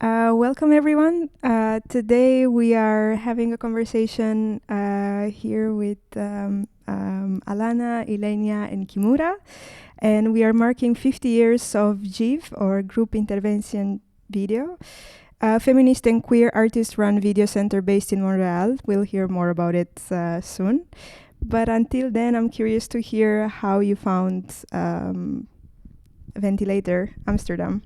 Welcome, everyone. Today we are having a conversation here with Alanna, Ylenia, and Kimura, and we are marking 50 years of GIV, or Groupe Intervention Vidéo, a feminist and queer artist-run video center based in Montreal. We'll hear more about it soon. But until then, I'm curious to hear how you found Ventilator, Amsterdam.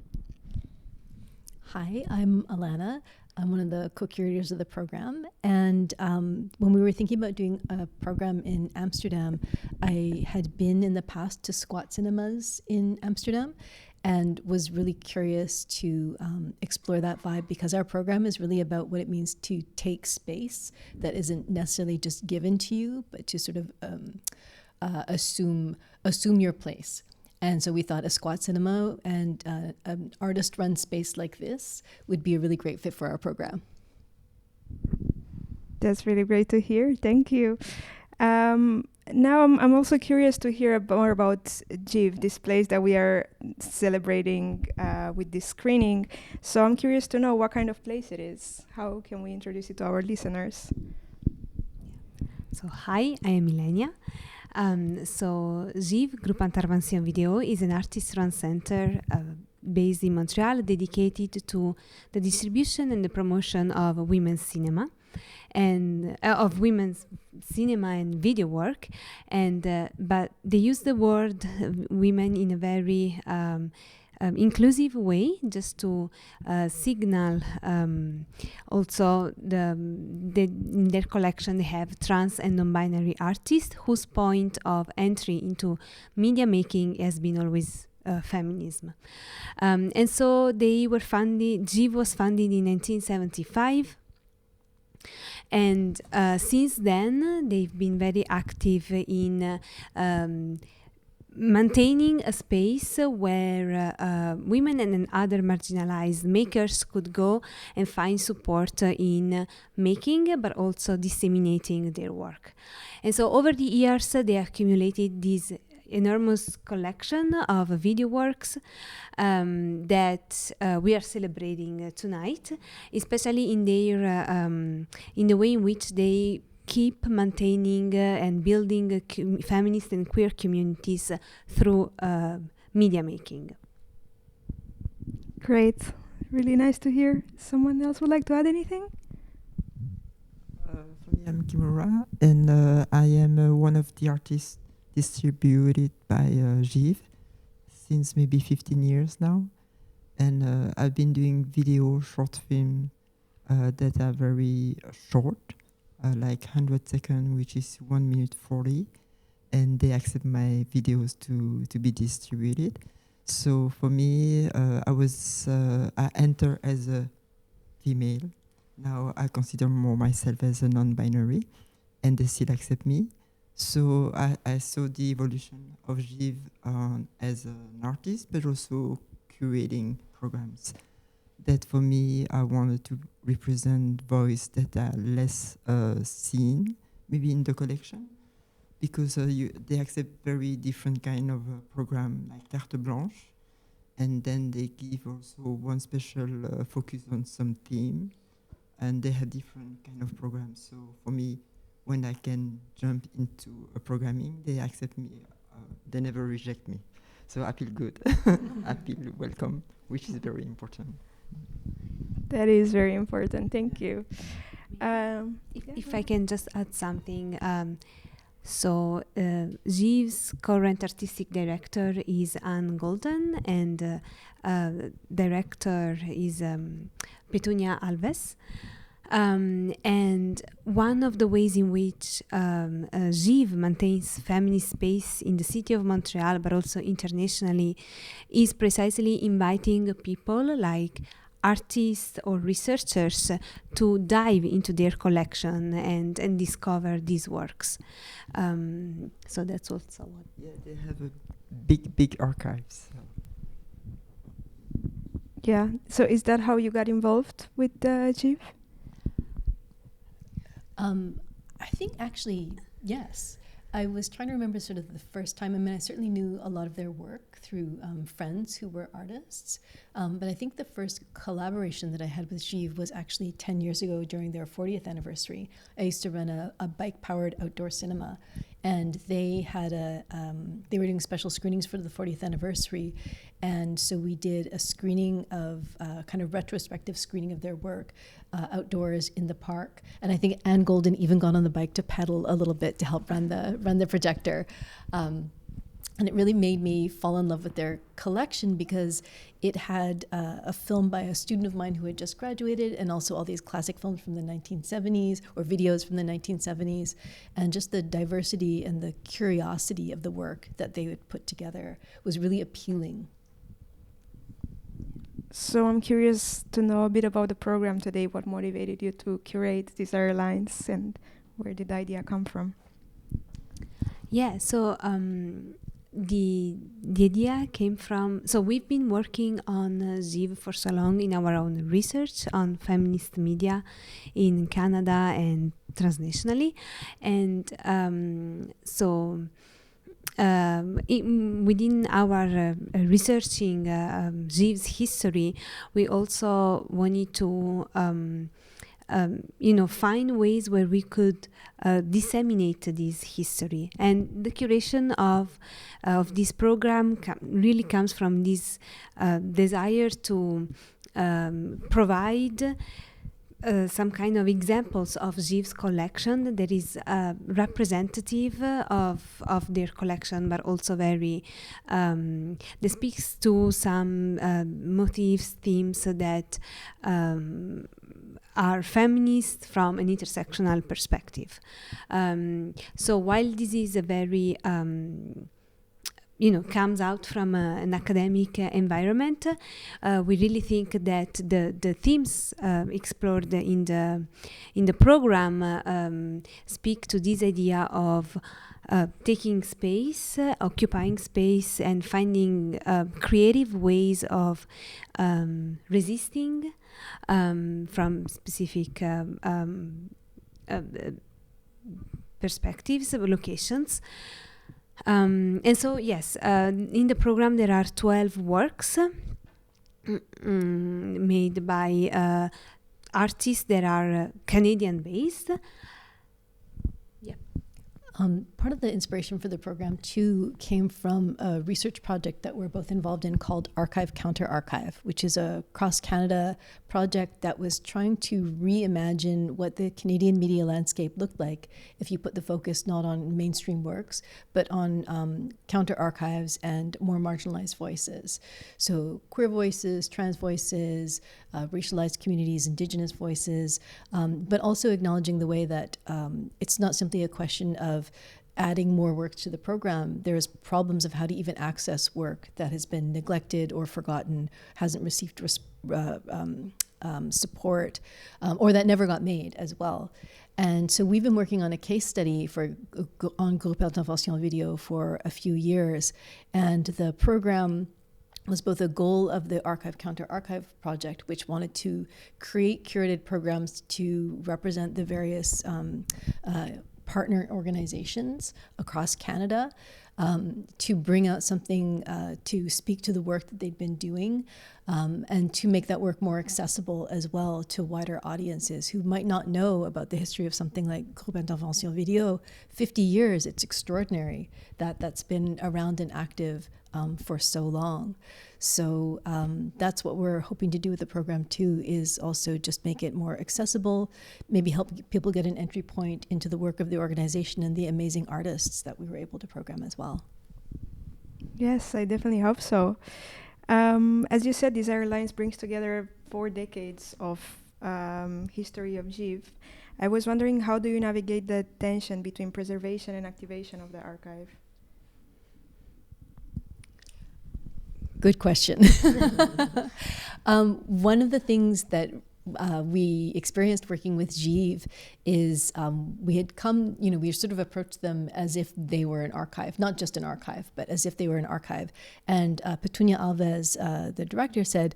Hi, I'm Alanna. I'm one of the co-curators of the program. And when we were thinking about doing a program in Amsterdam, I had been in the past to squat cinemas in Amsterdam and was really curious to explore that vibe, because our program is really about what it means to take space that isn't necessarily just given to you, but to sort of assume your place. And so we thought a squat cinema and an artist-run space like this would be a really great fit for our program. That's really great to hear. Thank you. Now I'm also curious to hear more about GIV, this place that we are celebrating with this screening. So I'm curious to know what kind of place it is. How can we introduce it to our listeners? So hi, I am Ylenia. So GIV, Groupe Intervention Vidéo, is an artist-run center based in Montreal dedicated to the distribution and the promotion of women's cinema and video work. And but they use the word women in a very inclusive way, just to signal also in their collection they have trans and non-binary artists whose point of entry into media making has been always feminism. And so GIV was founded in 1975. And since then, they've been very active in maintaining a space where women and other marginalized makers could go and find support in making, but also disseminating their work. And so over the years, they accumulated this enormous collection of video works that we are celebrating tonight, especially in the way in which they keep maintaining and building feminist and queer communities through media making. Great. Really nice to hear. Someone else would like to add anything? For me, I'm Kimura, and I am one of the artists distributed by GIV since maybe 15 years now. And I've been doing short film that are very short, like 100 seconds, which is 1 minute 40, and they accept my videos to be distributed. So for me, I enter as a female. Now I consider more myself as a non-binary, and they still accept me. So I saw the evolution of GIV as an artist, but also curating programs. That for me, I wanted to represent voices that are less seen, maybe in the collection, because they accept very different kind of program, like carte blanche, and then they give also one special focus on some theme, and they have different kind of programs. So for me, when I can jump into a programming, they accept me. They never reject me. So I feel good. I feel welcome, which is very important. That is very important. Thank you. If I can just add something. So GIV's current artistic director is Anne Golden, and director is Petunia Alves. And one of the ways in which GIV maintains feminist space in the city of Montreal, but also internationally, is precisely inviting people like artists or researchers to dive into their collection and discover these works. So that's also what... Yeah, they have a big archives. Yeah. So is that how you got involved with GIV? I think actually, yes. I was trying to remember sort of the first time. I mean, I certainly knew a lot of their work through friends who were artists. But I think the first collaboration that I had with Givre was actually 10 years ago during their 40th anniversary. I used to run a bike-powered outdoor cinema, and they had they were doing special screenings for the 40th anniversary, and so we did a screening of kind of retrospective screening of their work outdoors in the park. And I think Anne Golden even got on the bike to pedal a little bit to help run the projector. And it really made me fall in love with their collection because it had a film by a student of mine who had just graduated, and also all these classic films from the 1970s or videos from the 1970s, and just the diversity and the curiosity of the work that they would put together was really appealing. So I'm curious to know a bit about the program today. What motivated you to curate these airlines, and where did the idea come from? Yeah, so the idea came from, so we've been working on Givre for so long in our own research on feminist media in Canada and transnationally, and within our researching Givre's history, we also wanted to find ways where we could disseminate this history. And the curation of this program really comes from this desire to provide some kind of examples of Givre's collection that is representative of their collection, but also very that speaks to some motifs, themes that are feminist from an intersectional perspective. So while this is a very comes out from an academic environment, we really think that the themes explored in the program speak to this idea of taking space, occupying space, and finding creative ways of resisting from specific perspectives, locations. And so, yes, in the program there are 12 works made by artists that are Canadian-based. Part of the inspiration for the program, too, came from a research project that we're both involved in called Archive Counter Archive, which is a cross-Canada project that was trying to reimagine what the Canadian media landscape looked like if you put the focus not on mainstream works, but on counter archives and more marginalized voices. So queer voices, trans voices, racialized communities, Indigenous voices, but also acknowledging the way that it's not simply a question of adding more work to the program. There's problems of how to even access work that has been neglected or forgotten, hasn't received support, or that never got made as well. And so we've been working on a case study on Groupe Intervention Vidéo for a few years, and the program was both a goal of the Archive Counter Archive project, which wanted to create curated programs to represent the various partner organizations across Canada, to bring out something to speak to the work that they'd been doing, and to make that work more accessible as well to wider audiences who might not know about the history of something like Groupe Intervention Vidéo. 50 years, it's extraordinary that that's been around and active for so long. So that's what we're hoping to do with the program too, is also just make it more accessible, maybe help people get an entry point into the work of the organization and the amazing artists that we were able to program as well. Yes, I definitely hope so. As you said, this airlines brings together 4 decades of history of Givre. I was wondering, how do you navigate the tension between preservation and activation of the archive? Good question. One of the things that we experienced working with Givre is we had come, we sort of approached them as if they were an archive, not just an archive, but as if they were an archive. And Petunia Alves, the director, said,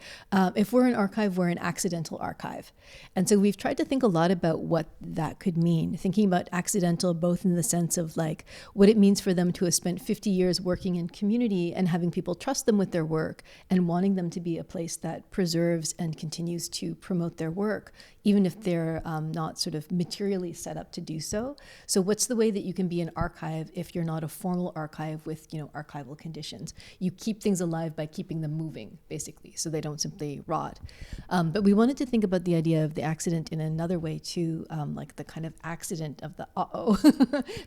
if we're an archive, we're an accidental archive. And so we've tried to think a lot about what that could mean, thinking about accidental both in the sense of like what it means for them to have spent 50 years working in community and having people trust them with their work and wanting them to be a place that preserves and continues to promote their work, even if they're not sort of materially set up to do so. So what's the way that you can be an archive if you're not a formal archive with, archival conditions? You keep things alive by keeping them moving, basically, so they don't simply rot. But we wanted to think about the idea of the accident in another way too, like the kind of accident of the uh-oh,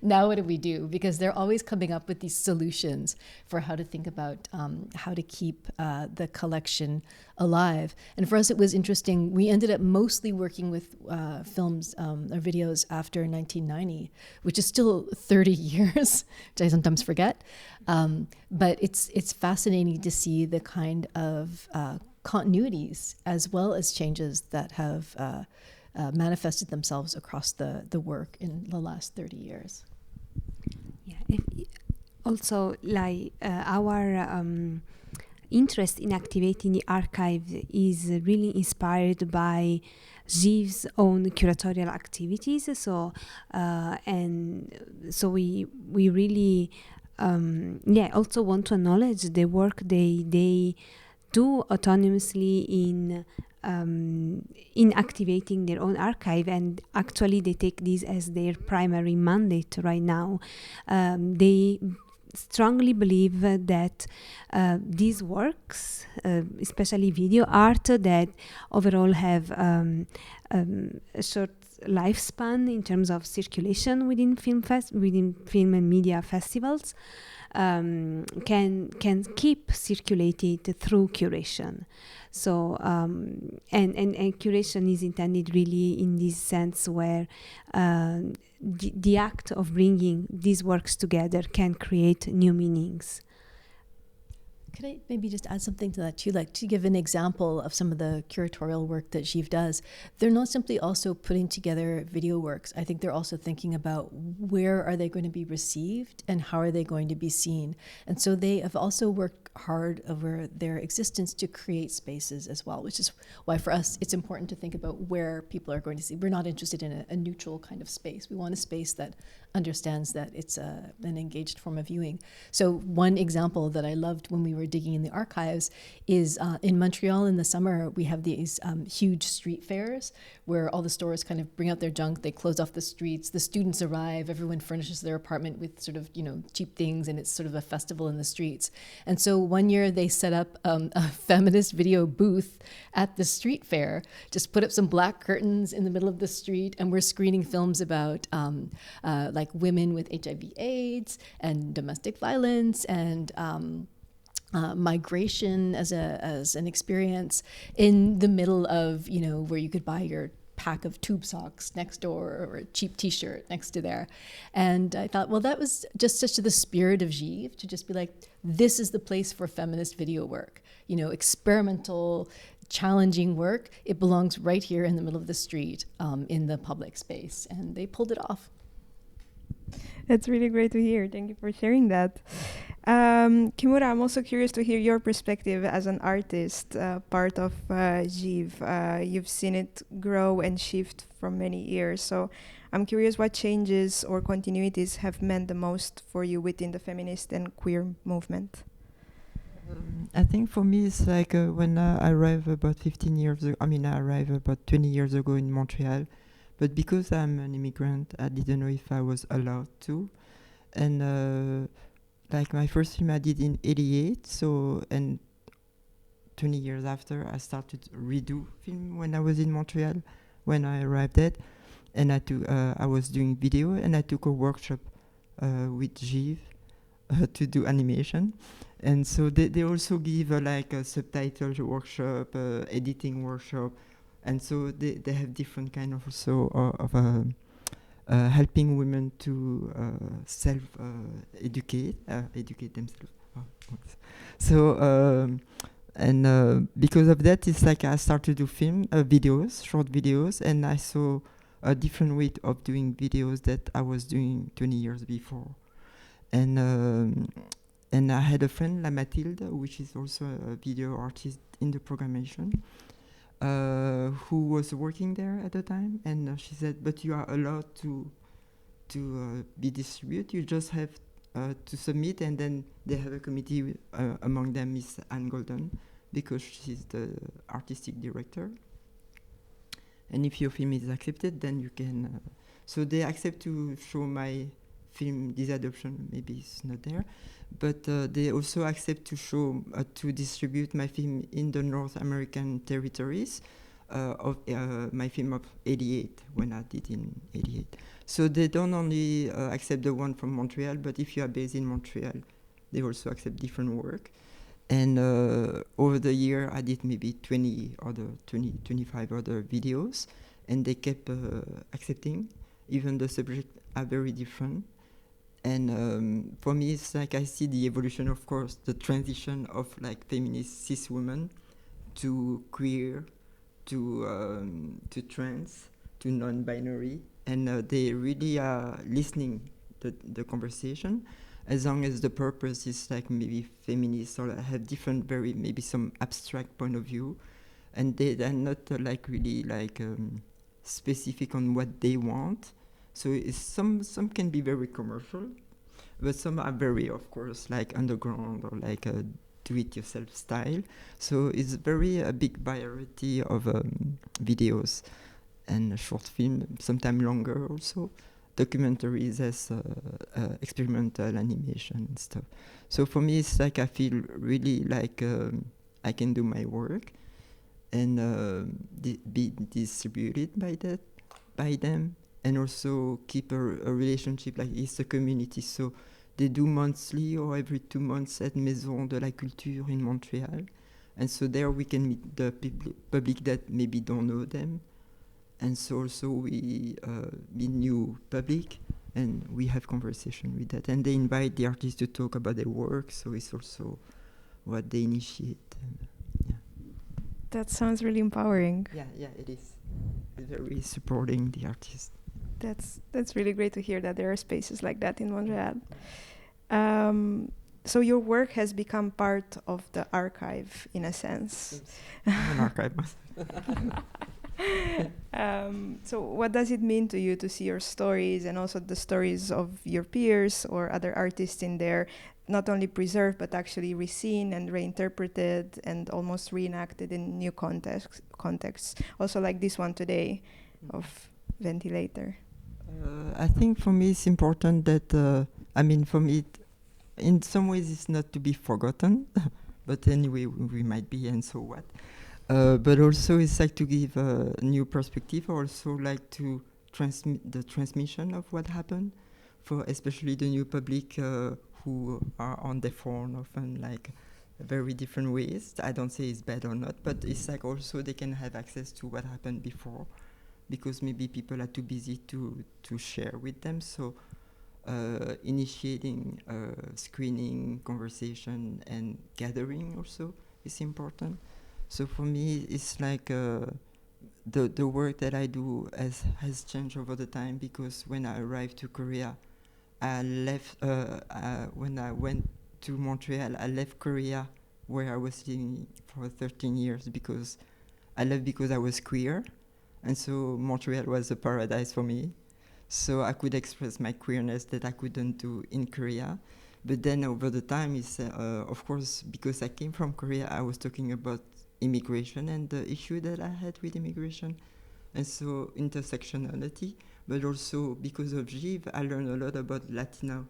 now what do we do? Because they're always coming up with these solutions for how to think about how to keep the collection alive. And for us, it was interesting. We ended up mostly working with films or videos after 1990, which is still 30 years, which I sometimes forget. But it's fascinating to see the kind of continuities as well as changes that have manifested themselves across the work in the last 30 years. Yeah. Also, like our interest in activating the archive is really inspired by Givre's own curatorial activities. So we really also want to acknowledge the work they do autonomously in activating their own archive, and actually they take this as their primary mandate right now. They strongly believe that these works, especially video art, that overall have a short lifespan in terms of circulation within film and media festivals, can keep circulated through curation. So and curation is intended really in this sense where the act of bringing these works together can create new meanings. Could I maybe just add something to that too, like to give an example of some of the curatorial work that Givre does? They're not simply also putting together video works. I think they're also thinking about where are they going to be received and how are they going to be seen. And so they have also worked hard over their existence to create spaces as well, which is why for us it's important to think about where people are going to see. We're not interested in a neutral kind of space. We want a space that understands that it's an engaged form of viewing. So one example that I loved when we were digging in the archives is in Montreal in the summer, we have these huge street fairs where all the stores kind of bring out their junk, they close off the streets, the students arrive, everyone furnishes their apartment with sort of, cheap things, and it's sort of a festival in the streets. And so one year they set up a feminist video booth at the street fair, just put up some black curtains in the middle of the street, and we're screening films about like women with HIV/AIDS and domestic violence and migration as an experience in the middle of, where you could buy your pack of tube socks next door or a cheap t-shirt next to there. And I thought, well, that was just such the spirit of Givre, to just be like, this is the place for feminist video work, experimental, challenging work. It belongs right here in the middle of the street, in the public space. And they pulled it off. That's really great to hear. Thank you for sharing that. Kimura, I'm also curious to hear your perspective as an artist, part of Givre. You've seen it grow and shift for many years. So I'm curious what changes or continuities have meant the most for you within the feminist and queer movement. I think for me it's like when I arrived about 15 years ago. I arrived about 20 years ago in Montreal. But because I'm an immigrant, I didn't know if I was allowed to. And like my first film I did in 88, and 20 years after I started to redo film when I was in Montreal, when I arrived at. And I was doing video, and I took a workshop with Givre to do animation. And so they also give like a subtitle workshop, editing workshop. And so they have different kind of also of helping women to educate themselves. So And because of that, it's like I started to film videos, short videos, and I saw a different way of doing videos that I was doing 20 years before. And I had a friend, lamathilde, which is also a video artist in the programmation, who was working there at the time, and she said, "But you are allowed to be distributed. You just have to submit, and then they have a committee. Among them is Anne Golden, because she's the artistic director. And if your film is accepted, then you can." So they accept to show my film, This Adoption. Maybe it's not there, but they also accept to show to distribute my film in the North American territories of my film of '88, when I did in '88. So they don't only accept the one from Montreal, but if you are based in Montreal, they also accept different work. And over the year, I did maybe 25 other videos, and they kept accepting, even the subjects are very different. And for me, it's like I see the evolution, of course, the transition of like feminist cis women to queer, to trans, to non-binary, and they really are listening the conversation, as long as the purpose is like maybe feminist or have different, very maybe some abstract point of view, and they're not like really like specific on what they want. So it's some can be very commercial, but some are very, of course, like underground or like a do-it-yourself style. So it's very a big variety of videos and short film, sometimes longer also, documentaries as experimental animation and stuff. So for me, it's like I feel really like I can do my work and be distributed by them, and also keep a relationship, like it's a community. So they do monthly or every 2 months at Maison de la Culture in Montreal. And so there we can meet the public that maybe don't know them. And so also we meet new public, and we have conversation with that. And they invite the artists to talk about their work, so it's also what they initiate. And, yeah. That sounds really empowering. Yeah, it is. It's very supporting the artists. That's really great to hear that there are spaces like that in Montreal. So your work has become part of the archive, in a sense. An archive. So what does it mean to you to see your stories and also the stories of your peers or other artists in there, not only preserved, but actually reseen and reinterpreted and almost reenacted in new contexts? Also like this one today of Ventilator. I think for me it's important that, for me, in some ways it's not to be forgotten, but anyway, we might be, and so what. But also it's like to give a new perspective, also like to transmit the transmission of what happened, for especially the new public who are on their phone often, like very different ways. I don't say it's bad or not, but it's like also they can have access to what happened before, because maybe people are too busy to share with them. So initiating screening, conversation, and gathering also is important. So for me, it's like the work that I do has changed over the time, because when I arrived to Korea, I left, when I went to Montreal, I left Korea, where I was living for 13 years, because I left because I was queer. And so Montreal was a paradise for me. So I could express my queerness that I couldn't do in Korea. But then over the time, it's, of course, because I came from Korea, I was talking about immigration and the issue that I had with immigration. And so intersectionality, but also because of Givre, I learned a lot about Latina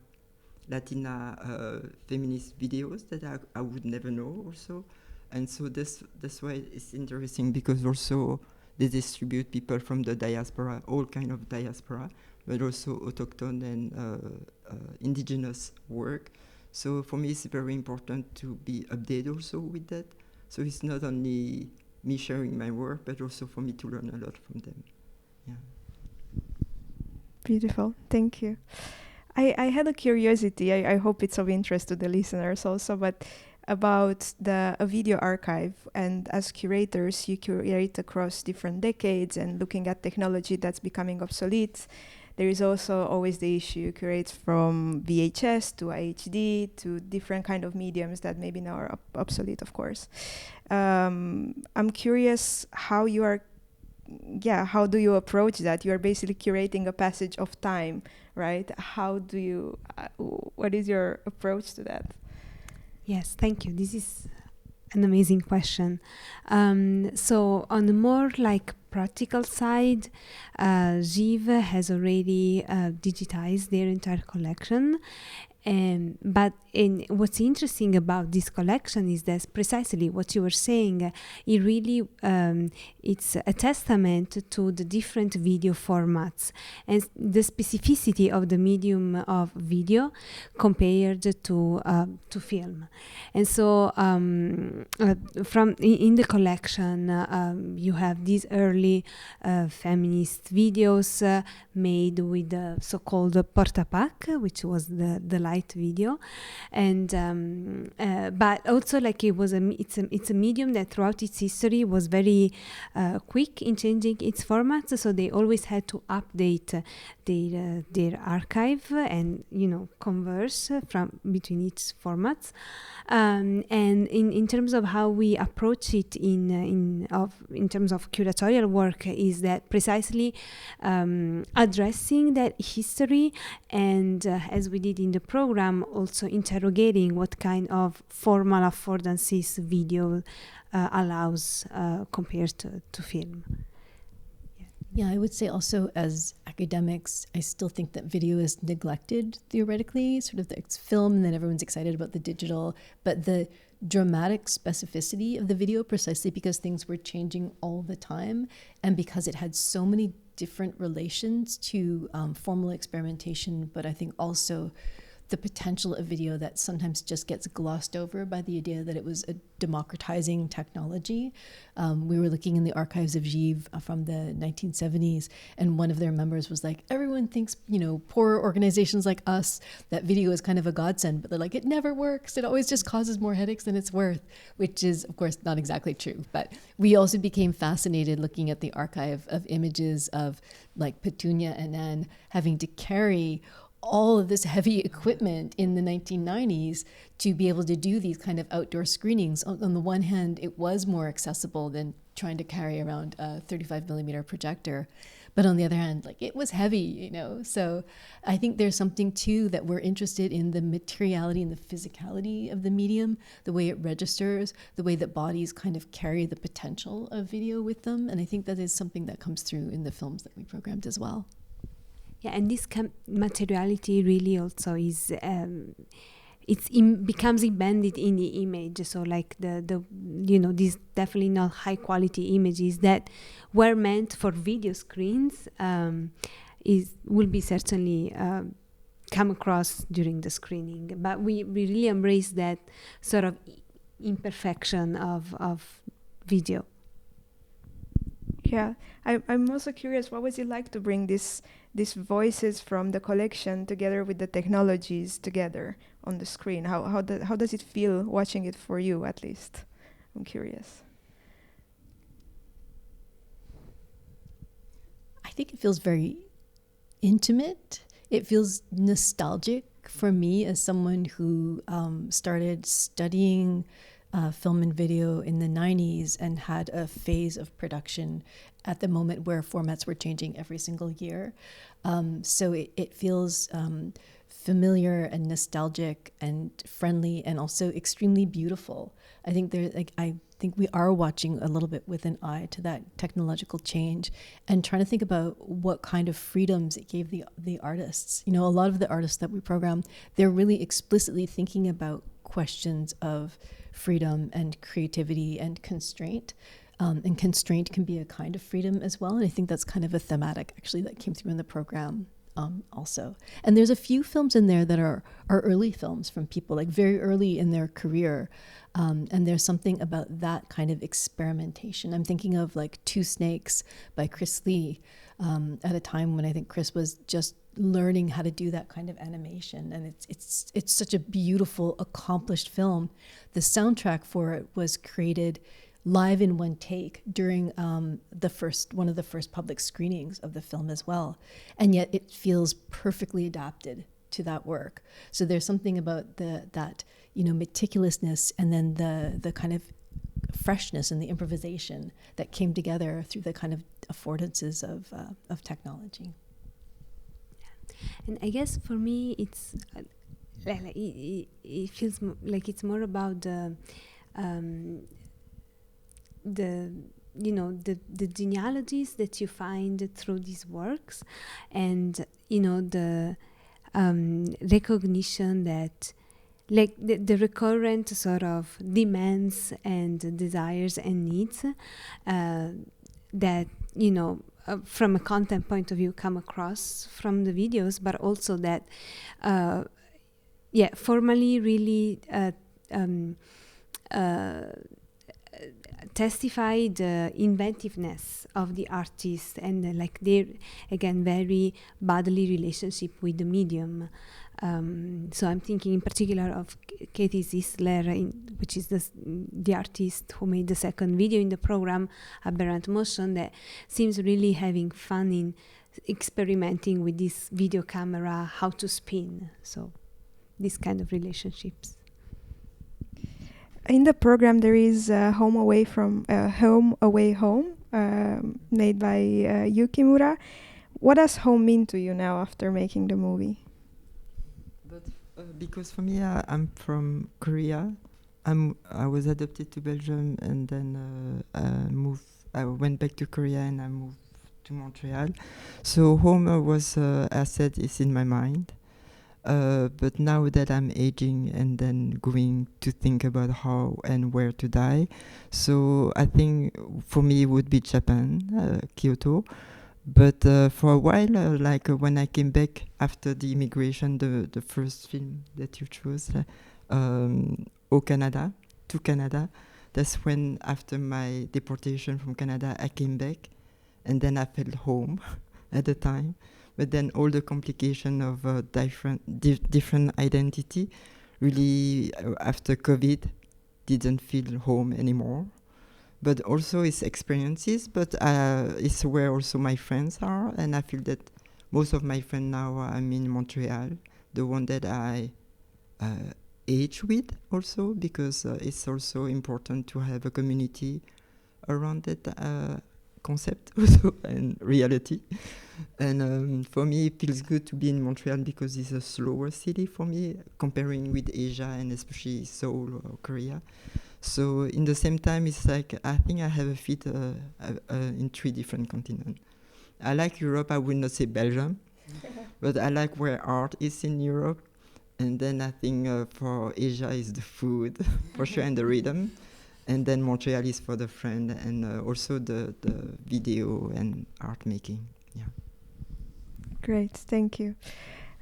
feminist videos that I would never know also. And so that's why it's interesting, because also they distribute people from the diaspora, all kind of diaspora, but also autochthone and indigenous work. So for me, it's very important to be updated also with that. So it's not only me sharing my work, but also for me to learn a lot from them. Yeah. Beautiful, thank you. I had a curiosity, I hope it's of interest to the listeners also, but about a video archive, and as curators, you curate across different decades and looking at technology that's becoming obsolete. There is also always the issue you curate from VHS to HD to different kind of mediums that maybe now are obsolete, of course. I'm curious how you are, how do you approach that? You are basically curating a passage of time, right? How do you, what is your approach to that? Yes, thank you. This is an amazing question. So on the more like practical side, Giv has already digitized their entire collection. But what's interesting about this collection is that precisely what you were saying, it really it's a testament to the different video formats and the specificity of the medium of video compared to film. And so from in the collection you have these early feminist videos made with the so-called portapac, which was the light video, and but also like it's a medium that throughout its history was very quick in changing its formats, so they always had to update their archive and converse from between each formats. And in terms of how we approach it in terms of curatorial work is that precisely addressing that history, and as we did in the program, also interrogating what kind of formal affordances video allows compared to film. Yeah, I would say also as academics, I still think that video is neglected theoretically, sort of it's film and then everyone's excited about the digital, but the dramatic specificity of the video, precisely because things were changing all the time and because it had so many different relations to formal experimentation, but I think also the potential of video that sometimes just gets glossed over by the idea that it was a democratizing technology. We were looking in the archives of Giv from the 1970s, and one of their members was like, everyone thinks, poor organizations like us, that video is kind of a godsend, but they're like, it never works. It always just causes more headaches than it's worth, which is, of course, not exactly true. But we also became fascinated looking at the archive of images of like Petunia and Anne having to carry all of this heavy equipment in the 1990s to be able to do these kind of outdoor screenings. On the one hand, it was more accessible than trying to carry around a 35 millimeter projector. But on the other hand, like it was heavy, So I think there's something too that we're interested in the materiality and the physicality of the medium, the way it registers, the way that bodies kind of carry the potential of video with them. And I think that is something that comes through in the films that we programmed as well. Yeah, and this materiality really also is becomes embedded in the image. So like these definitely not high quality images that were meant for video screens will be certainly come across during the screening. But we really embrace that sort of imperfection of video. Yeah, I'm also curious, what was it like to bring these voices from the collection together with the technologies together on the screen? How does it feel watching it for you, at least? I'm curious. I think it feels very intimate. It feels nostalgic for me as someone who started studying film and video in the 90s and had a phase of production at the moment where formats were changing every single year. So it feels familiar and nostalgic and friendly and also extremely beautiful. I think we are watching a little bit with an eye to that technological change and trying to think about what kind of freedoms it gave the artists. A lot of the artists that we program, they're really explicitly thinking about questions of freedom and creativity and constraint. And constraint can be a kind of freedom as well. And I think that's kind of a thematic actually that came through in the program also. And there's a few films in there that are early films from people like very early in their career. And there's something about that kind of experimentation. I'm thinking of like Two Snakes by Chris Lee at a time when I think Chris was just learning how to do that kind of animation, and it's such a beautiful, accomplished film. The soundtrack for it was created live in one take during one of the first public screenings of the film as well, and yet it feels perfectly adapted to that work. So there's something about that meticulousness, and then the kind of freshness and the improvisation that came together through the kind of affordances of technology. And I guess for me, it's it feels like it's more about the genealogies that you find through these works, and the recognition that, like, the recurrent sort of demands and desires and needs that from a content point of view come across from the videos, but also that formally really testify the inventiveness of the artist, and their, again, very bodily relationship with the medium. So I'm thinking in particular of Katie Zisler, which is the artist who made the second video in the program, Aberrant Motion, that seems really having fun in experimenting with this video camera, how to spin. So these kind of relationships. In the program, there is Home Away Home, made by Kimura. What does home mean to you now after making the movie? Because for me, I'm from Korea. I was adopted to Belgium, and then I went back to Korea, and I moved to Montreal. So home was, as said, is in my mind. But now that I'm aging and then going to think about how and where to die, so I think for me it would be Japan, Kyoto. But for a while, when I came back after the immigration, the first film that you chose, to Canada, that's when, after my deportation from Canada, I came back, and then I felt home at the time. But then all the complication of different identity, really after COVID, didn't feel home anymore. But also it's experiences, but it's where also my friends are, and I feel that most of my friends now are in Montreal, the one that I age with also, because it's also important to have a community around that concept also and reality. And for me, it feels good to be in Montreal because it's a slower city for me, comparing with Asia and especially Seoul or Korea. So in the same time, it's like I think I have a feet in 3 different continents. I like Europe. I would not say Belgium, but I like where art is in Europe. And then I think for Asia is the food, for sure, and the rhythm. And then Montreal is for the friend and also the video and art making. Yeah. Great, thank you.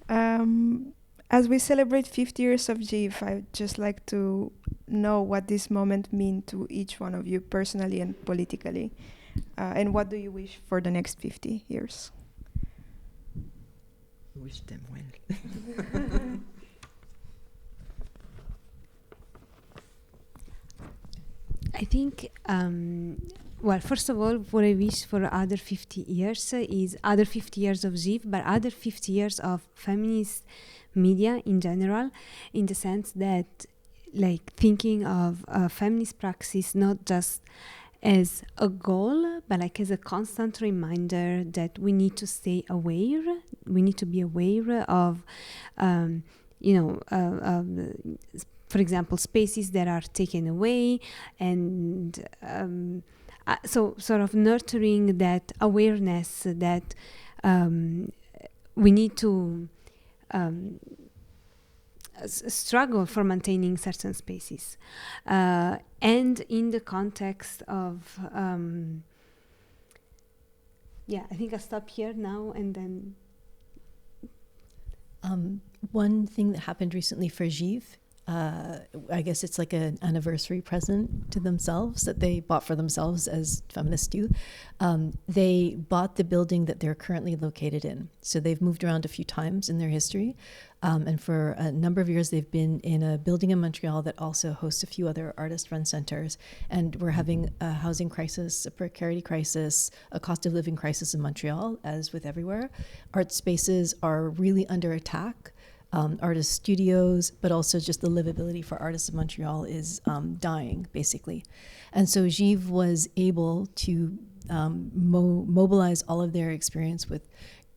As we celebrate 50 years of GIV, I'd just like to know what this moment means to each one of you personally and politically. And what do you wish for the next 50 years? Wish them well. I think, well, first of all, what I wish for other 50 years is other 50 years of GIV, but other 50 years of feminist media in general, in the sense that, like, thinking of feminist praxis not just as a goal, but like as a constant reminder that we need to stay aware, we need to be aware of, for example, spaces that are taken away, and so sort of nurturing that awareness that we need to struggle for maintaining certain spaces. And in the context of, I think I'll stop here now and then. One thing that happened recently for GIV I guess it's like an anniversary present to themselves that they bought for themselves, as feminists do. They bought the building that they're currently located in. So they've moved around a few times in their history. And for a number of years, they've been in a building in Montreal that also hosts a few other artist-run centers. And we're having a housing crisis, a precarity crisis, a cost of living crisis in Montreal, as with everywhere. Art spaces are really under attack. Artist studios, but also just the livability for artists in Montreal is dying, basically. And so Givre was able to mobilize all of their experience with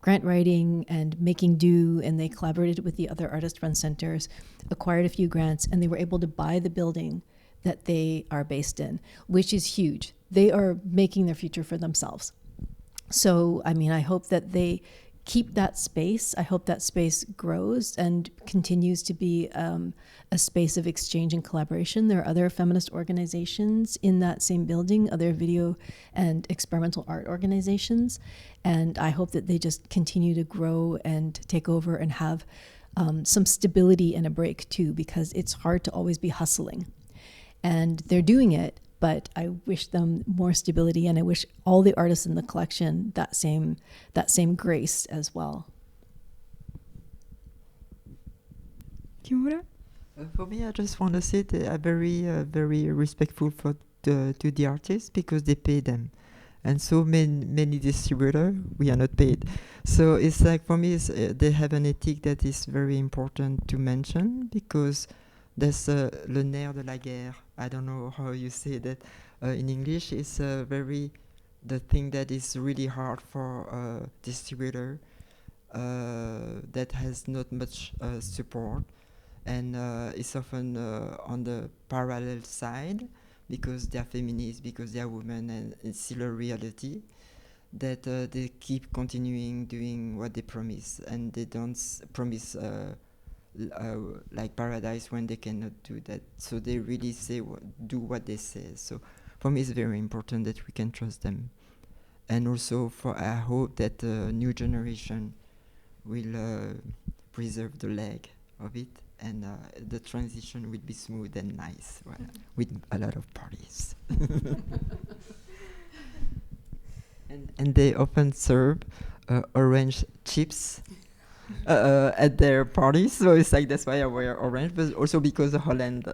grant writing and making do, and they collaborated with the other artist-run centers, acquired a few grants, and they were able to buy the building that they are based in, which is huge. They are making their future for themselves. So, I mean, I hope that they keep that space. I hope that space grows and continues to be a space of exchange and collaboration. There are other feminist organizations in that same building, other video and experimental art organizations. And I hope that they just continue to grow and take over and have some stability and a break too, because it's hard to always be hustling. And they're doing it, but I wish them more stability, and I wish all the artists in the collection that same grace as well. Kimura? For me, I just want to say they are very respectful to the artists because they pay them. And so many distributors, we are not paid. So it's like, for me, they have an ethic that is very important to mention, because there's le nerf de la guerre. I don't know how you say that in English. It's the thing that is really hard for a distributor that has not much support, and it's often on the parallel side, because they are feminists, because they are women, and it's still a reality that they keep continuing doing what they promise, and they don't promise like paradise when they cannot do that. So they really do what they say. So for me, it's very important that we can trust them. And also, I hope that the new generation will preserve the leg of it, and the transition will be smooth and nice, with a lot of parties. And they often serve orange chips at their parties, so it's like, that's why I wear orange, but also because of Holland.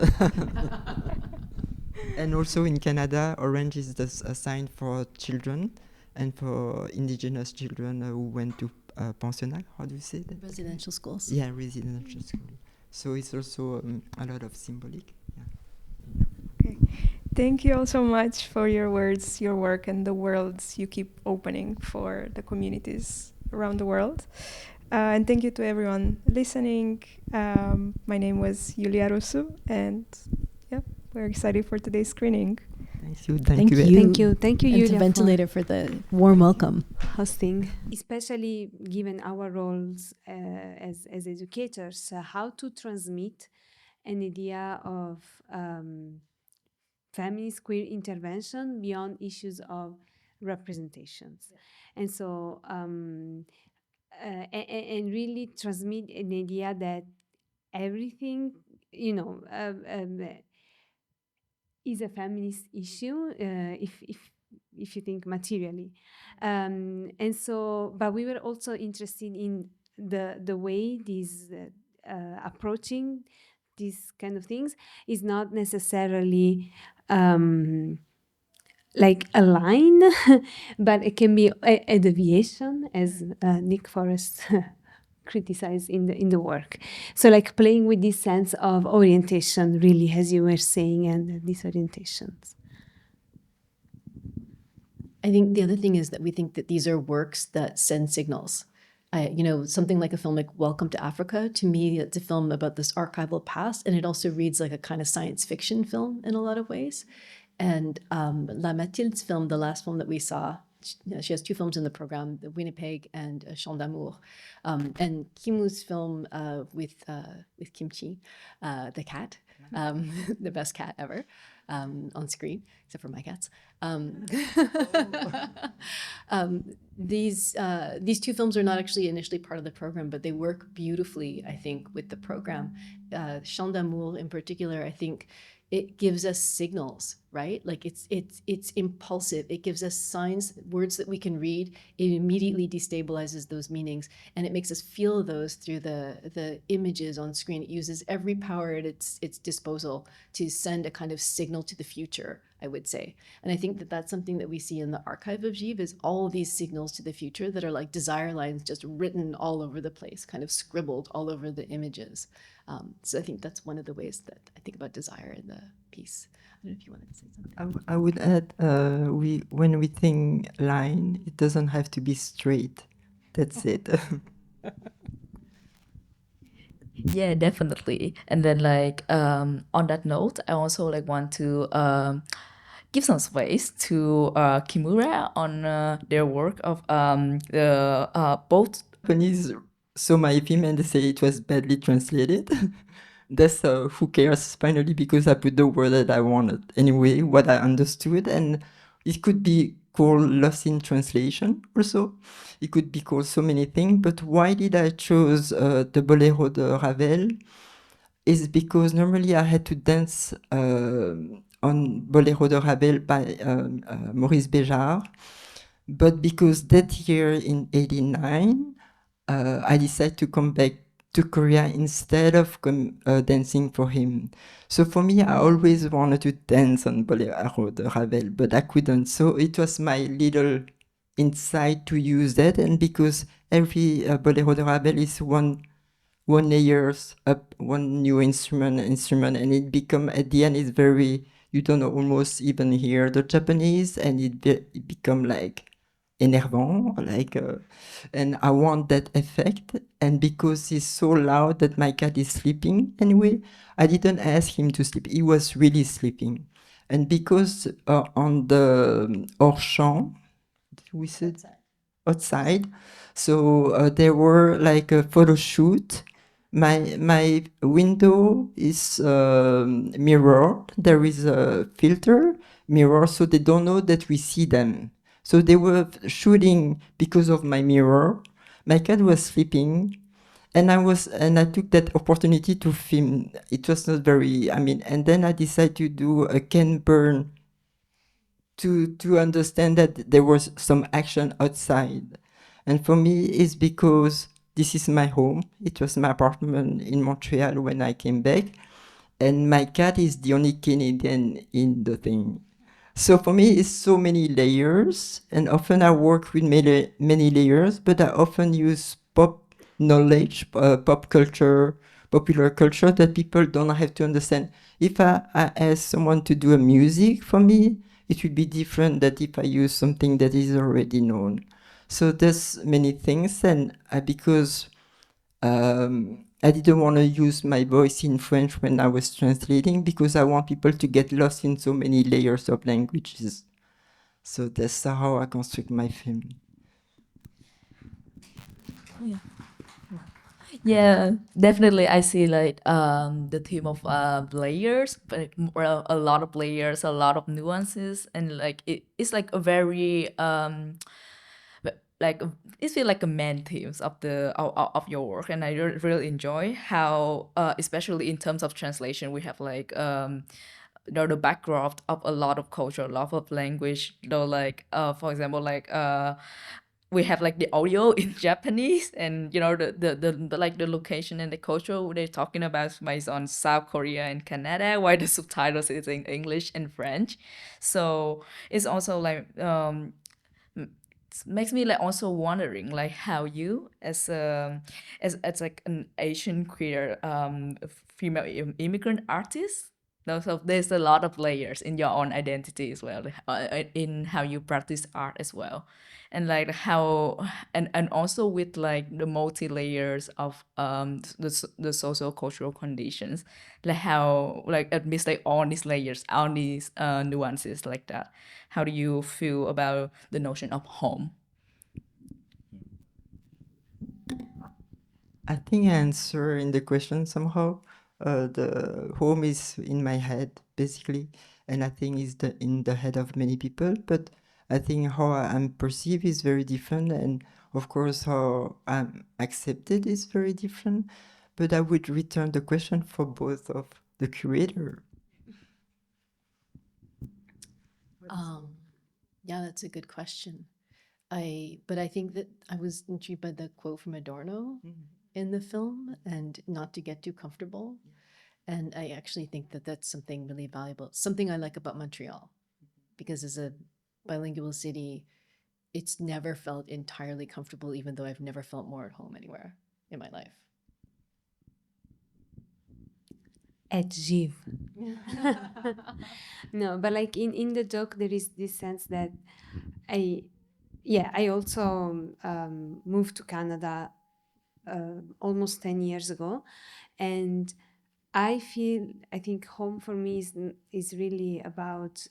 And also in Canada, orange is a sign for children and for indigenous children who went to pensionnat. How do you say that? Residential schools. Yeah, residential school. So it's also a lot of symbolic. Yeah. Okay. Thank you all so much for your words, your work, and the worlds you keep opening for the communities around the world. And thank you to everyone listening. My name was Ylenia Rosu, and we're excited for today's screening. Thank you. Thank you, and Ylenia, to Ventilator for the warm welcome. hosting, especially given our roles as educators, how to transmit an idea of feminist queer intervention beyond issues of representations. And so and really transmit an idea that everything, is a feminist issue, if you think materially. And so, but we were also interested in the way these approaching these kind of things is not necessarily like a line, but it can be a deviation, as Nick Forrest criticized in the work. So like playing with this sense of orientation, really, as you were saying, and disorientations. I think the other thing is that we think that these are works that send signals. Something like a film like Welcome to Africa, to me, it's a film about this archival past, and it also reads like a kind of science fiction film in a lot of ways. And Lamathilde's film, the last film that we saw, she has two films in the program, The Winnipeg and Chants d'Amour. And Kimu's film with Kimchi, the cat, the best cat ever. on screen, except for my cats. These two films are not actually initially part of the program, but they work beautifully, I think, with the program. Chants d'amour in particular, I think it gives us signals, right? Like it's impulsive. It gives us signs, words that we can read. It immediately destabilizes those meanings, and it makes us feel those through the images on screen. It uses every power at its disposal to send a kind of signal to the future, I would say. And I think that that's something that we see in the archive of Givre, is all of these signals to the future that are like desire lines just written all over the place, kind of scribbled all over the images. So I think that's one of the ways that I think about desire in the piece. I don't know if you wanted to say something. I would add, when we think line, it doesn't have to be straight. That's it. Yeah, definitely. And then on that note, I also want to give some space to Kimura on their work of both Japanese saw my film and they say it was badly translated. That's who cares finally, because I put the word that I wanted anyway, what I understood, and it could be called lost in translation also. It could be called so many things, but why did I choose the Bolero de Ravel is because normally I had to dance on Bolero de Ravel by Maurice Béjart, but because that year in '89, I decided to come back to Korea instead of dancing for him. So for me, I always wanted to dance on Bolero de Ravel, but I couldn't. So it was my little insight to use that, and because every Bolero de Ravel is one layers up, one new instrument, and it become at the end is very, you don't almost even hear the Japanese, and it become like énervant, and I want that effect. And because it's so loud that my cat is sleeping anyway, I didn't ask him to sleep. He was really sleeping. And because on the hors champ, we said outside, so there were like a photo shoot. My window is mirrored. There is a filter mirror, so they don't know that we see them. So they were shooting because of my mirror. My cat was sleeping, and I took that opportunity to film. It was not very, and then I decided to do a can burn to understand that there was some action outside. And for me, it's because this is my home. It was my apartment in Montreal when I came back, and my cat is the only Canadian in the thing. So for me, it's so many layers, and often I work with many layers, but I often use pop knowledge, pop culture, popular culture that people don't have to understand. If I ask someone to do a music for me, it will be different than if I use something that is already known. So there's many things, and because I didn't want to use my voice in French when I was translating, because I want people to get lost in so many layers of languages. So that's how I construct my film. Yeah, definitely. I see the theme of layers, but a lot of layers, a lot of nuances, and it's like a very it feels like a main themes of of your work, and I really enjoy how especially in terms of translation we have the background of a lot of culture, a lot of language. Though for example we have the audio in Japanese, and the location and the culture they're talking about is based on South Korea and Canada, while the subtitles is in English and French. So it's also makes me also wondering how you as an Asian queer female immigrant artist. So there's a lot of layers in your own identity as well, in how you practice art as well, and how and also with the multi layers of the social cultural conditions, how amidst all these layers, all these nuances like that. How do you feel about the notion of home? I think I answer in the question somehow. The home is in my head, basically. and I think is in the head of many people. But I think how I'm perceived is very different, and of course how I'm accepted is very different. But I would return the question for both of the curator. Yeah, that's a good question. But I think that I was intrigued by the quote from Adorno in the film, and not to get too comfortable. And I actually think that that's something really valuable, something I like about Montreal, because as a bilingual city, it's never felt entirely comfortable, even though I've never felt more at home anywhere in my life. At Giv. No, but like in the joke, there is this sense that I also moved to Canada almost 10 years ago, and I think home for me is really about,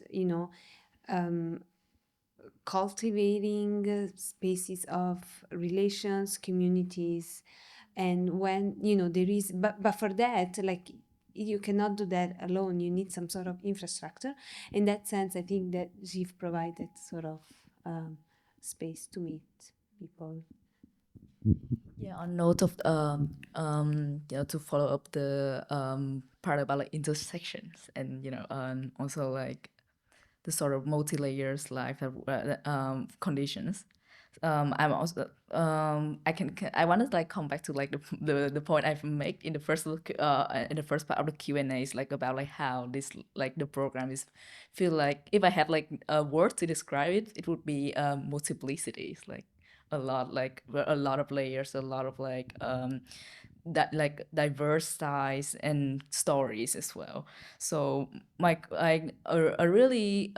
cultivating spaces of relations, communities, and when there is, but for that, like, you cannot do that alone. You need some sort of infrastructure. In that sense, I think that GIF provided sort of space to meet people. Yeah, on note of to follow up the part about like intersections and also like the sort of multi-layers life conditions. I'm also I want to like come back to like the point I've made in the first part of the Q&As, like about like how this like the program is feel like, if I had like a word to describe it, it would be multiplicities, like a lot of layers, a lot of like that like diverse size and stories as well. So a really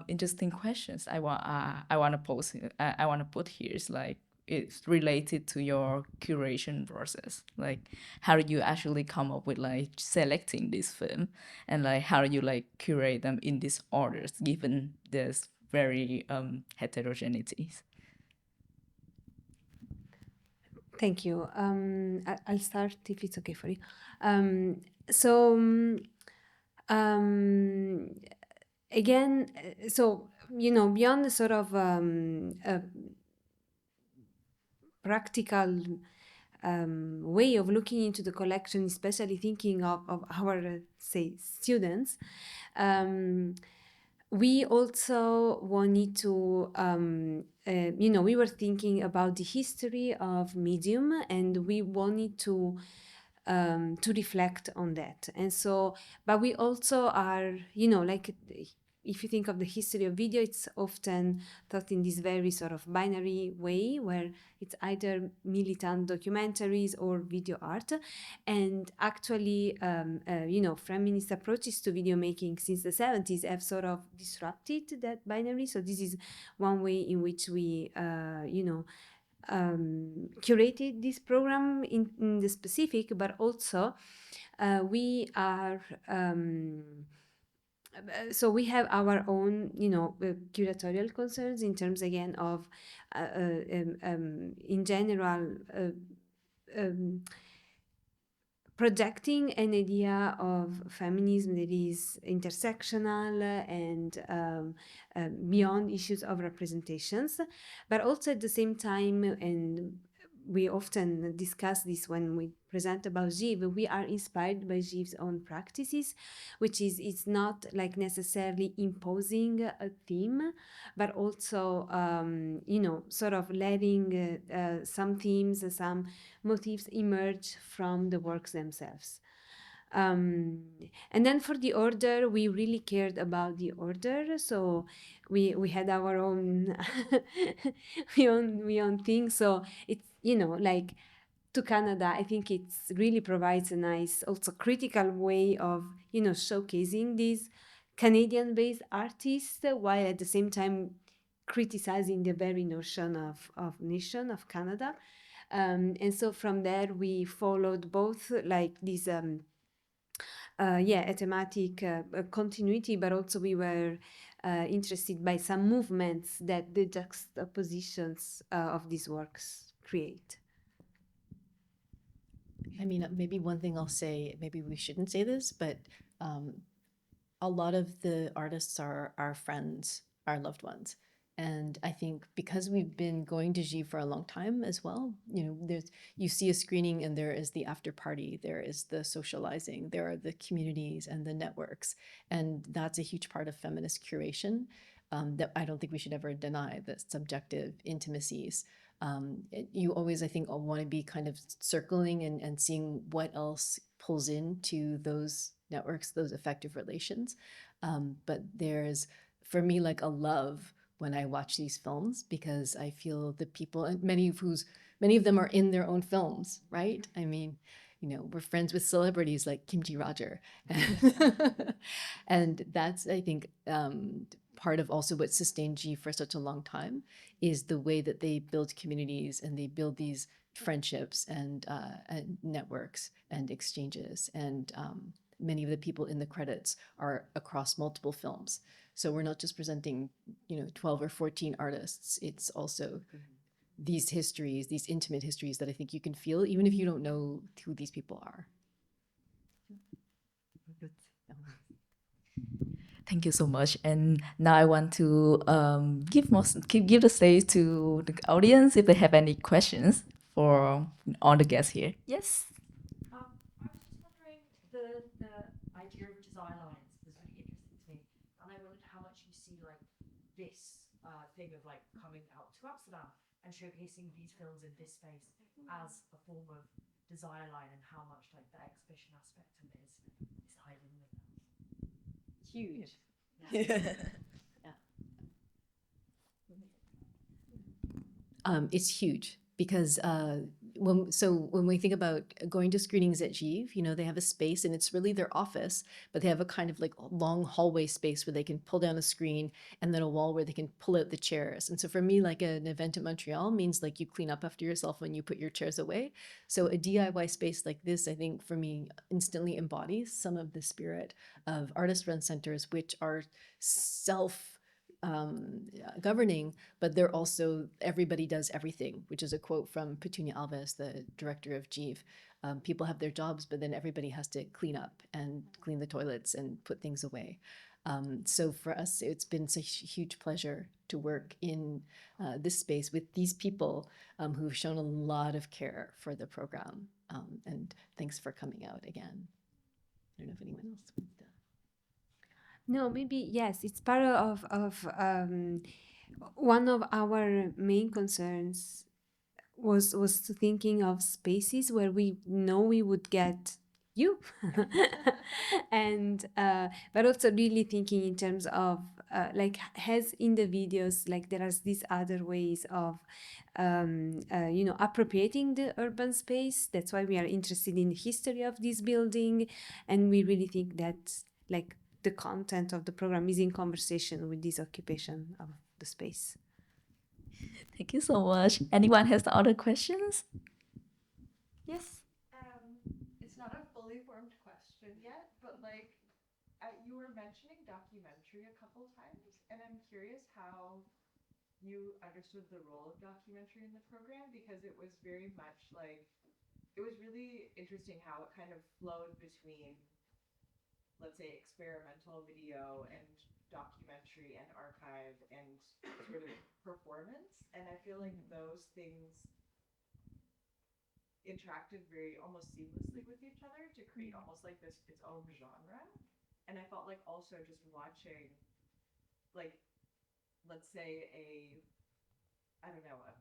interesting questions I want to pose, I want to put here is like, it's related to your curation process. Like, how do you actually come up with like selecting this film, and like how do you like curate them in these orders given this very heterogeneities? Thank you. I'll start if it's okay for you. Again, beyond the sort of practical way of looking into the collection, especially thinking of our, say, students, we also wanted to, we were thinking about the history of medium, and we wanted to reflect on that. And so, but we also are, like, if you think of the history of video, it's often thought in this very sort of binary way, where it's either militant documentaries or video art. And actually, feminist approaches to video making since the 70s have sort of disrupted that binary. So this is one way in which we, curated this program in the specific, but also we are so we have our own curatorial concerns in terms, again, of in general projecting an idea of feminism that is intersectional and beyond issues of representations, but also at the same time, and we often discuss this when we present about Givre, we are inspired by Givre's own practices, which is, it's not like necessarily imposing a theme, but also, sort of letting some themes, some motifs emerge from the works themselves. And then for the order, we really cared about the order. So we had our own, we own thing. So it's, like, to Canada, I think it's really provides a nice, also critical way of, showcasing these Canadian-based artists, while at the same time criticizing the very notion of nation of Canada. And so from there, we followed both like this, a thematic continuity, but also we were interested by some movements that the juxtapositions of these works create. I mean, maybe one thing I'll say, maybe we shouldn't say this, but a lot of the artists are our friends, our loved ones. And I think because we've been going to Givre for a long time as well, you see a screening and there is the after party, there is the socializing, there are the communities and the networks. And that's a huge part of feminist curation that I don't think we should ever deny, the subjective intimacies. You always, I think, want to be kind of circling and seeing what else pulls into those networks, those effective relations. But there's, for me, like a love when I watch these films, because I feel the people, and many of them are in their own films, right? I mean, we're friends with celebrities like Kimchi Roger. And that's, I think, part of also what sustained G for such a long time is the way that they build communities and they build these friendships and networks and exchanges. And many of the people in the credits are across multiple films. So we're not just presenting, 12 or 14 artists. It's also these histories, these intimate histories that I think you can feel, even if you don't know who these people are. Thank you so much. And now I want to give the stage to the audience if they have any questions for all the guests here. Yes. I was just wondering, the idea of design lines was really interesting to me, and I wondered how much you see like this thing of like coming out to Amsterdam and showcasing these films in this space as a form of design line, and how much like the exhibition aspect of it is hiding with that. Huge. It's huge because when we think about going to screenings at Givre, they have a space and it's really their office, but they have a kind of like long hallway space where they can pull down a screen and then a wall where they can pull out the chairs. And so for me, like an event at Montreal means like you clean up after yourself when you put your chairs away. So a DIY space like this, I think for me, instantly embodies some of the spirit of artist-run centers, which are governing, but they're also everybody does everything, which is a quote from Petunia Alves, the director of Givre. People have their jobs, but then everybody has to clean up and clean the toilets and put things away. So for us, it's been such a huge pleasure to work in this space with these people who've shown a lot of care for the program. And thanks for coming out again. I don't know if anyone else wants to. No, maybe yes. It's part of one of our main concerns was thinking of spaces where we know we would get you, and but also really thinking in terms of like as in the videos, like there are these other ways of appropriating the urban space. That's why we are interested in the history of this building, and we really think that like the content of the program is in conversation with this occupation of the space. Thank you so much. Anyone has other questions? Yes. It's not a fully formed question yet, but like you were mentioning documentary a couple times, and I'm curious how you understood the role of documentary in the program, because it was very much like, it was really interesting how it kind of flowed between, let's say, experimental video and documentary and archive and sort of performance. And I feel like those things interacted very almost seamlessly with each other to create almost like this its own genre. And I felt like also just watching, like, let's say a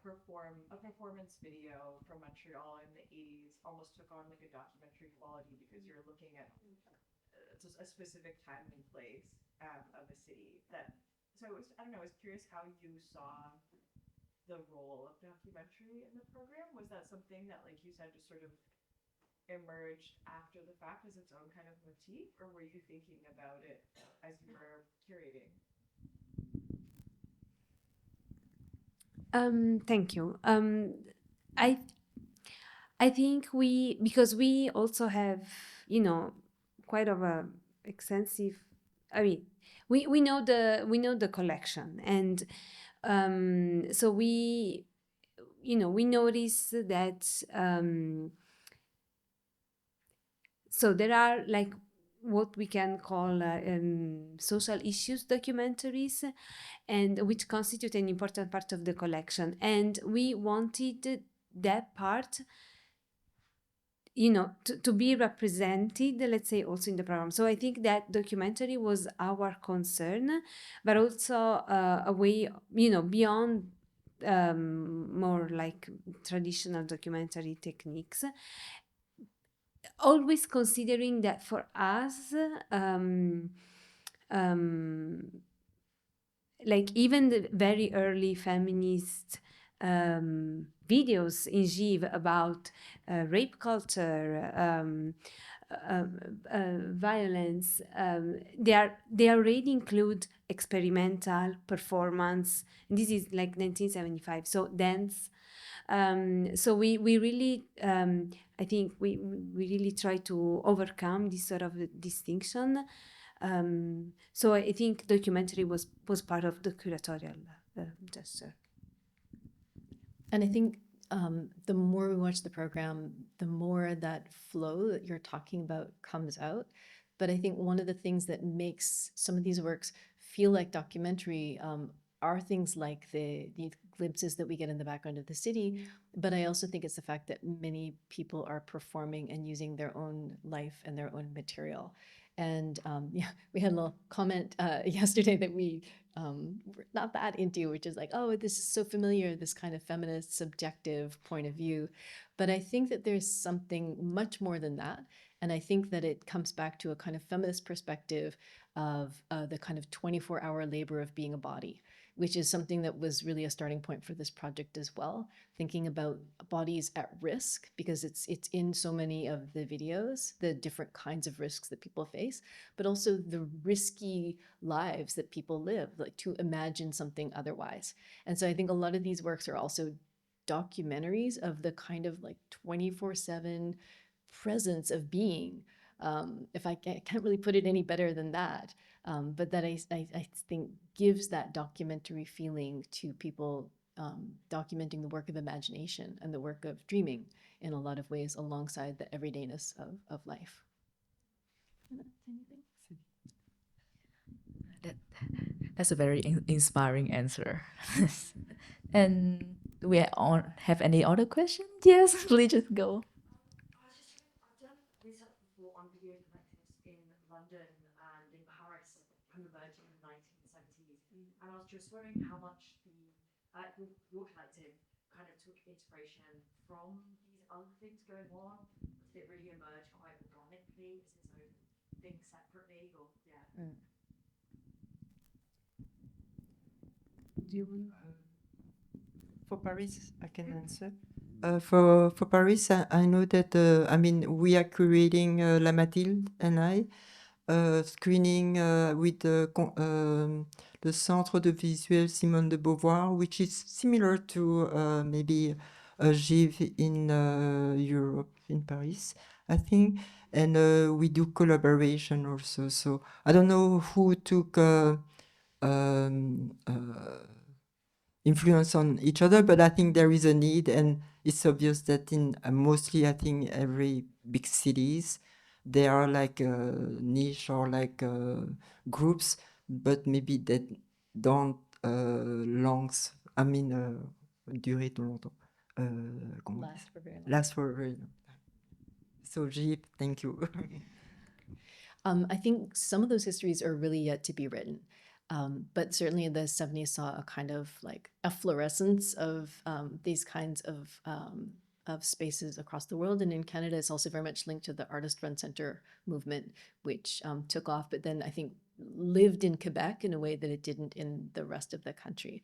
performance video from Montreal in the 80s almost took on like a documentary quality, because you're looking at a specific time and place of a city. So I was curious how you saw the role of documentary in the program. Was that something that, like you said, just sort of emerged after the fact as its own kind of motif, or were you thinking about it as you were curating? Thank you. I think because we also have, quite of a extensive, I mean, we know the collection, and so we notice that so there are like what we can call social issues documentaries, and which constitute an important part of the collection. And we wanted that part, you know, to be represented, let's say, also in the program. So I think that documentary was our concern, but also a way, you know, beyond more like traditional documentary techniques, always considering that for us, like even the very early feminist videos in GIV about rape culture, violence, they already include experimental performance. And this is like 1975, so dance. So we really, I think we really try to overcome this sort of distinction. So I think documentary was part of the curatorial gesture. And I think the more we watch the program, the more that flow that you're talking about comes out. But I think one of the things that makes some of these works feel like documentary are things like the glimpses that we get in the background of the city. But I also think it's the fact that many people are performing and using their own life and their own material. And yeah, we had a little comment yesterday that we we're not that into, which is like, oh, this is so familiar, this kind of feminist subjective point of view. But I think that there's something much more than that. And I think that it comes back to a kind of feminist perspective of the kind of 24-hour labor of being a body, which is something that was really a starting point for this project as well, thinking about bodies at risk, because it's in so many of the videos, the different kinds of risks that people face, but also the risky lives that people live, like to imagine something otherwise. And so I think a lot of these works are also documentaries of the kind of like 24/7 presence of being. If I can't really put it any better than that, but that I think gives that documentary feeling to people documenting the work of imagination and the work of dreaming in a lot of ways alongside the everydayness of life. That's a very inspiring answer. And do we have any other questions? Yes, please just go. I've done research before on video collectives in London and in Paris, kind of emerging in the 1970s. And I was just wondering how much your collective kind of took inspiration from these other things going on. Did it really emerge quite organically? Is its own thing separately? Or yeah. Do you want? For Paris, I can answer. For Paris, I know that I mean we are curating Lamathilde and I screening with the Centre de Visuel Simone de Beauvoir, which is similar to maybe a GIV in Europe, in Paris, I think. And we do collaboration also. So I don't know who took influence on each other, but I think there is a need, and it's obvious that in mostly, I think, every big cities, there are like niche or like groups, but maybe that don't durer tout longtemps. Last for very long time. So, Jeep, thank you. I think some of those histories are really yet to be written. But certainly the 70s saw a kind of like efflorescence of these kinds of spaces across the world. And in Canada, it's also very much linked to the Artist Run Center movement, which took off, but then I think lived in Quebec in a way that it didn't in the rest of the country.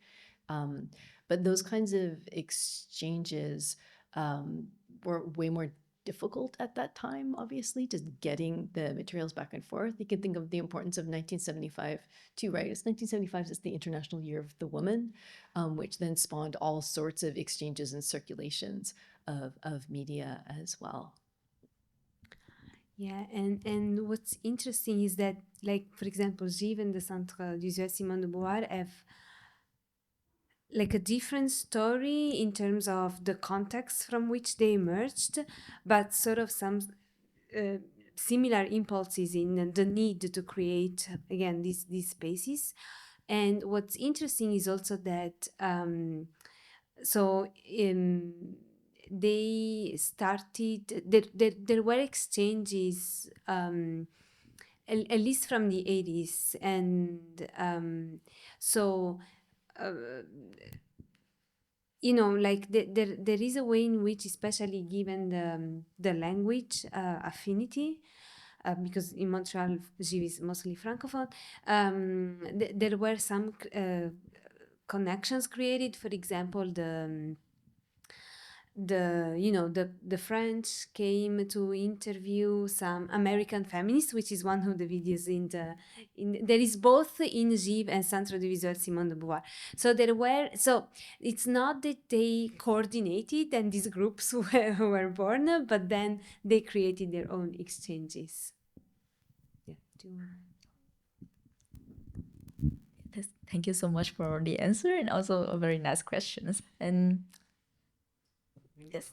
But those kinds of exchanges were way more difficult at that time, obviously, just getting the materials back and forth. You can think of the importance of 1975 too, right? It's 1975 is the International Year of the Woman, which then spawned all sorts of exchanges and circulations of media as well. Yeah, and what's interesting is that, like, for example, GIV and the Centre Visuel Simone de Beauvoir have like a different story in terms of the context from which they emerged, but sort of some similar impulses in the need to create again these spaces. And what's interesting is also that they started there were exchanges at least from the 80s, and so you know, like there is a way in which, especially given the language affinity, because in Montreal, Jive is mostly francophone, there were some connections created. For example, the French came to interview some American feminists, which is one of the videos there is both in Jive and Centre de Visual Simone de Beauvoir. So it's not that they coordinated and these groups were born, but then they created their own exchanges. Yeah. Thank you so much for the answer, and also a very nice questions. And yes.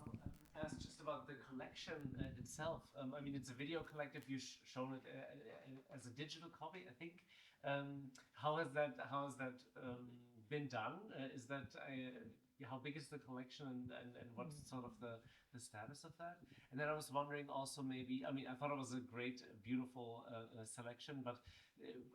Ask just about the collection itself. I mean, it's a video collective. You've shown it as a digital copy, I think. How has that been done? Is that how big is the collection, and what's sort of the status of that? And then I was wondering also, maybe, I mean, I thought it was a great, beautiful selection, but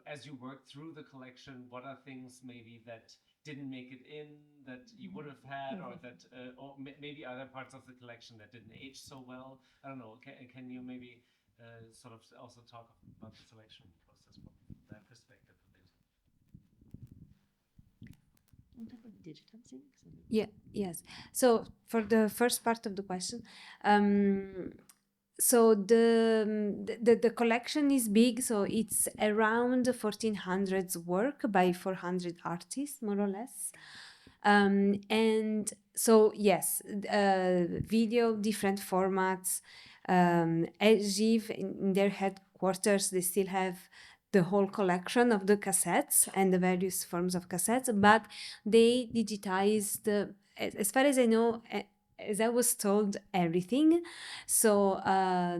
as you work through the collection, what are things maybe that didn't make it in that you would have had, or that or maybe other parts of the collection that didn't age so well? I don't know. Can you maybe sort of also talk about the selection process from that perspective a bit? Yeah. Yes. So for the first part of the question, so the collection is big. So it's around 1,400 work by 400 artists, more or less. And so yes, video, different formats. At Jive, in their headquarters, they still have the whole collection of the cassettes and the various forms of cassettes, but they digitized, as far as I know, as I was told, everything. So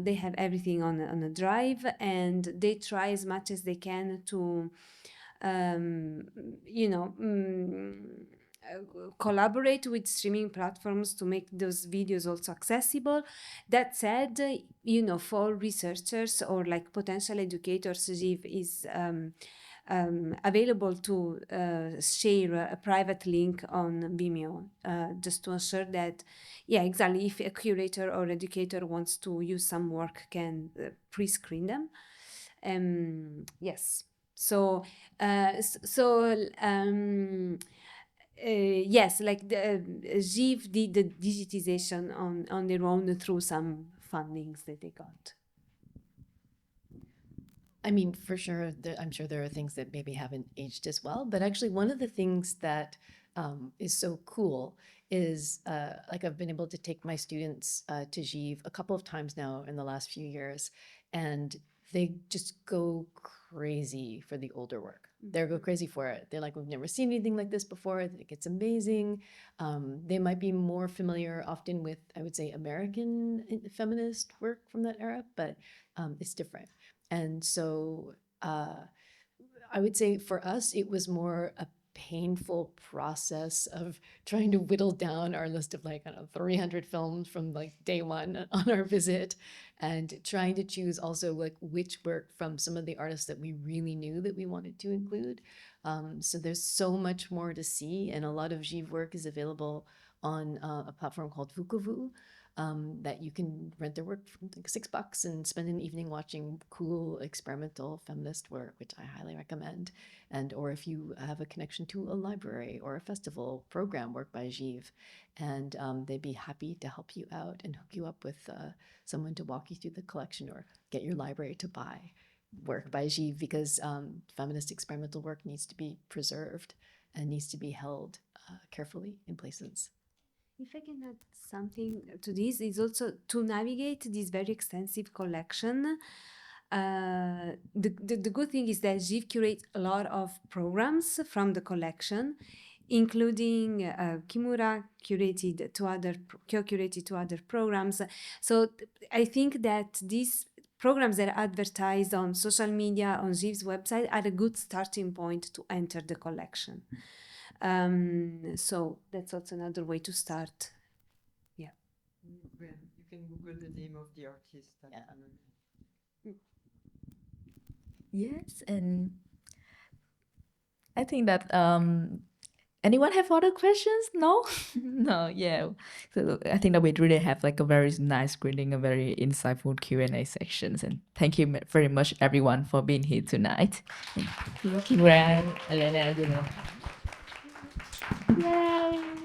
they have everything on a drive, and they try as much as they can to, collaborate with streaming platforms to make those videos also accessible. That said, for researchers or like potential educators, Jive is available to share a private link on Vimeo, just to ensure that, yeah, exactly, if a curator or educator wants to use some work, can pre-screen them. Yes. So, yes, like the Jive did the digitization on their own through some fundings that they got. I mean, for sure, I'm sure there are things that maybe haven't aged as well, but actually one of the things that is so cool is like I've been able to take my students to Jive a couple of times now in the last few years, and they just go crazy for the older work. They go crazy for it. They're like, we've never seen anything like this before. I think it's amazing. They might be more familiar often with, I would say, American feminist work from that era, but it's different. And so I would say for us, it was more a painful process of trying to whittle down our list of like 300 films from like day one on our visit, and trying to choose also like which work from some of the artists that we really knew that we wanted to include. So there's so much more to see, and a lot of Jive work is available on a platform called Vukovu. That you can rent their work for like $6 and spend an evening watching cool experimental feminist work, which I highly recommend. And or if you have a connection to a library or a festival program work by Jive, and they'd be happy to help you out and hook you up with someone to walk you through the collection, or get your library to buy work by Jive, because feminist experimental work needs to be preserved and needs to be held carefully in places. If I can add something to this, is also to navigate this very extensive collection. The good thing is that Jive curates a lot of programs from the collection, including Kimura co-curated two other programs. So I think that this programs that are advertised on social media, on Jeeves' website, are a good starting point to enter the collection. So that's also another way to start. Yeah. You can Google the name of the artist. Yes, and I think that anyone have other questions? No? No, yeah. So I think that we really have like a very nice screening, a very insightful Q&A sections. And thank you very much, everyone, for being here tonight. Kimura, Ylenia, Yay!